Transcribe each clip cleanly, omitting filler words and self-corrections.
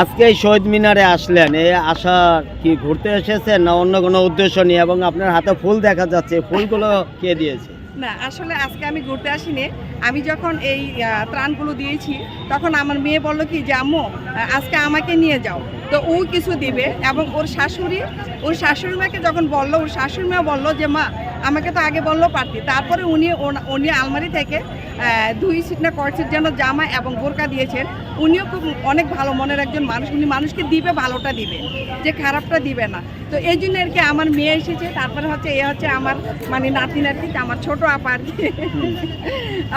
আজকে এই শহীদ মিনারে আসলেন, এই আসার কি ঘুরতে এসেছেন না অন্য কোনো উদ্দেশ্য নিয়ে? এবং আপনার হাতে ফুল দেখা যাচ্ছে, ফুলগুলো কে দিয়েছে? না, আসলে আজকে আমি ঘুরতে আসিনি। আমি যখন এই ত্রাণগুলো দিয়েছি তখন আমার মেয়ে বলল কি যে আম্মু আজকে আমাকে নিয়ে যাও, তো ও কিছু দিবে। এবং ওর শাশুড়ি মাকে যখন বললো, ওর শাশুড়ি মা বললো যে মা আমাকে তো আগে বললো পারতি। তারপরে উনি আলমারি থেকে 2 সিট না কয় সিট যেন জামা এবং বোরকা দিয়েছেন। উনিও খুব অনেক ভালো মনের একজন মানুষ, উনি মানুষকে দিবে, ভালোটা দিবে, যে খারাপটা দিবে না। তো এই জন্য আর কি আমার মেয়ে এসেছে। তারপরে হচ্ছে আমার মানে নাতি আমার ছোট আপা আর কি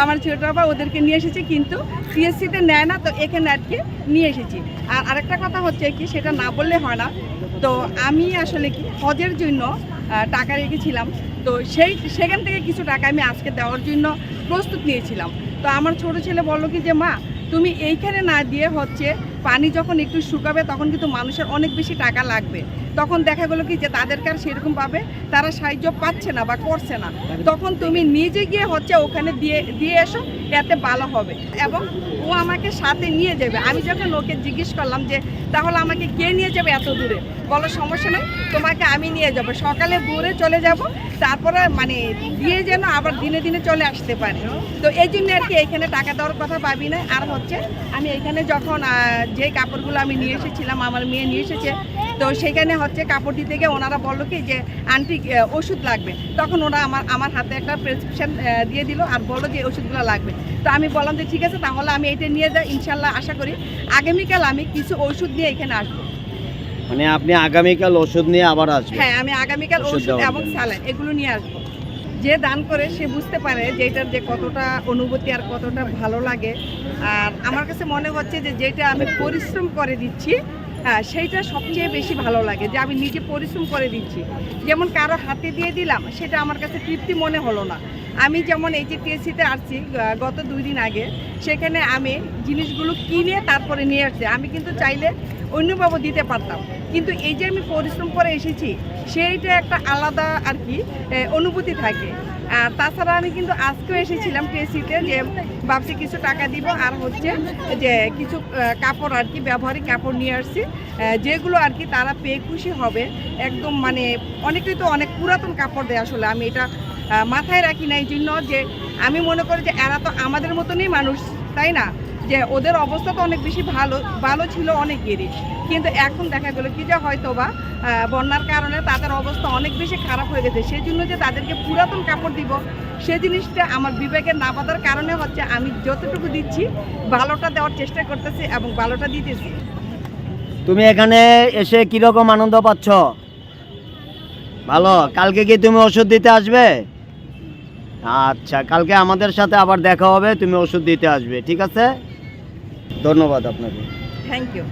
আমার ছোট আপা ওদেরকে নিয়ে এসেছে, কিন্তু সিএসসিতে নেয় না, তো এখানে আর কি নিয়ে এসেছি। আর আরেকটা কথা হচ্ছে কি, সেটা না বললে হয় না, তো আমি আসলে কি হজের জন্য টাকা রেখেছিলাম, তো সেখান থেকে কিছু টাকা আমি আজকে দেওয়ার জন্য প্রস্তুত নিয়েছিলাম। তো আমার ছোট ছেলে বললো কি যে মা তুমি এইখানে না দিয়ে হচ্ছে পানি যখন একটু শুকাবে তখন কিন্তু মানুষের অনেক বেশি টাকা লাগবে, তখন দেখা গেলো কি যে তাদেরকে আর সেরকমভাবে তারা সাহায্য পাচ্ছে না বা করছে না, তখন তুমি নিজে গিয়ে হচ্ছে ওখানে দিয়ে এসো, এতে ভালো হবে। এবং ও আমাকে সাথে নিয়ে যাবে। আমি যখন ওকে জিজ্ঞেস করলাম যে তাহলে আমাকে কে নিয়ে যাবে এত দূরে, বলো সমস্যা নেই, তোমাকে আমি নিয়ে যাব, সকালে ভোরে চলে যাব, তারপরে মানে দিয়ে যেন আবার দিনে দিনে চলে আসতে পারে। তো এই জন্য আর কি এখানে টাকা দেওয়ার কথা ভাবি না। আর হচ্ছে আমি এখানে যখন যে কাপড়গুলো আমি নিয়ে এসেছিলাম, আমার মেয়ে নিয়ে এসেছে, তো সেখানে হচ্ছে কাপড় দিতে গিয়ে ওনারা বললো কি যে আন্টি ওষুধ লাগবে, তখন ওরা আমার হাতে একটা প্রেসক্রিপশন দিয়ে দিল আর বললো যে ওষুধগুলো লাগবে। তো আমি বললাম যে ঠিক আছে, তাহলে আমি এটা নিয়ে যাই, ইনশাল্লাহ আশা করি আগামীকাল আমি কিছু ওষুধ নিয়ে এখানে আসবো। মানে আপনি আগামীকাল ওষুধ নিয়ে আবার আসবেন? হ্যাঁ, আমি আগামীকাল ওষুধ এবং স্যালাইন এগুলো নিয়ে আসবো। যে দান করে সে বুঝতে পারে যে এটার যে কতটা অনুভূতি আর কতটা ভালো লাগে। আর আমার কাছে মনে হচ্ছে যে যেটা আমি পরিশ্রম করে দিচ্ছি, হ্যাঁ সেইটা সবচেয়ে বেশি ভালো লাগে, যে আমি নিজে পরিশ্রম করে দিচ্ছি। যেমন কারো হাতে দিয়ে দিলাম, সেটা আমার কাছে তৃপ্তি মনে হলো না। আমি যেমন এই যে টিএসসিতে আসছি গত 2 দিন আগে, সেখানে আমি জিনিসগুলো কিনে তারপরে নিয়ে আসছি। আমি কিন্তু চাইলে অন্যভাবে দিতে পারতাম, কিন্তু এই যে আমি পরিশ্রম করে এসেছি সেইটা একটা আলাদা আর কি অনুভূতি থাকে। আর তাছাড়া আমি কিন্তু আজকেও এসেছিলাম টিএসসিতে, যে ভাবছি কিছু টাকা দিব আর হচ্ছে যে কিছু কাপড় আর কি ব্যবহারিক কাপড় নিয়ে আসছি, যেগুলো আর কি তারা পেয়ে খুশি হবে। একদম মানে অনেকেই তো অনেক পুরাতন কাপড় দেয়, আসলে আমি এটা মাথায় রাখি না, এই জন্য যে আমি মনে করি যে এরা তো আমাদের মতনই মানুষ, তাই না, যে ওদের অবস্থা তো অনেক বেশি ভালো ছিল অনেকেরই, কিন্তু এখন দেখা গেলো কি যে হয়তো বা বন্যার কারণে তাদের অবস্থা অনেক বেশি খারাপ হয়ে গেছে। সেই জন্য যে তাদেরকে পুরাতন কাপড় দিব, সে জিনিসটা আমার বিবেকের না বাঁধার কারণে হচ্ছে আমি যতটুকু দিচ্ছি ভালোটা দেওয়ার চেষ্টা করতেছি এবং ভালোটা দিতেছি। তুমি এখানে এসে কিরকম আনন্দ পাচ্ছ? ভালো। কালকে কি তুমি ওষুধ দিতে আসবে? আচ্ছা, কালকে আমাদের সাথে আবার দেখা হবে, তুমি ওষুধ দিতে আসবে, ঠিক আছে? ধন্যবাদ আপনাকে। Thank you.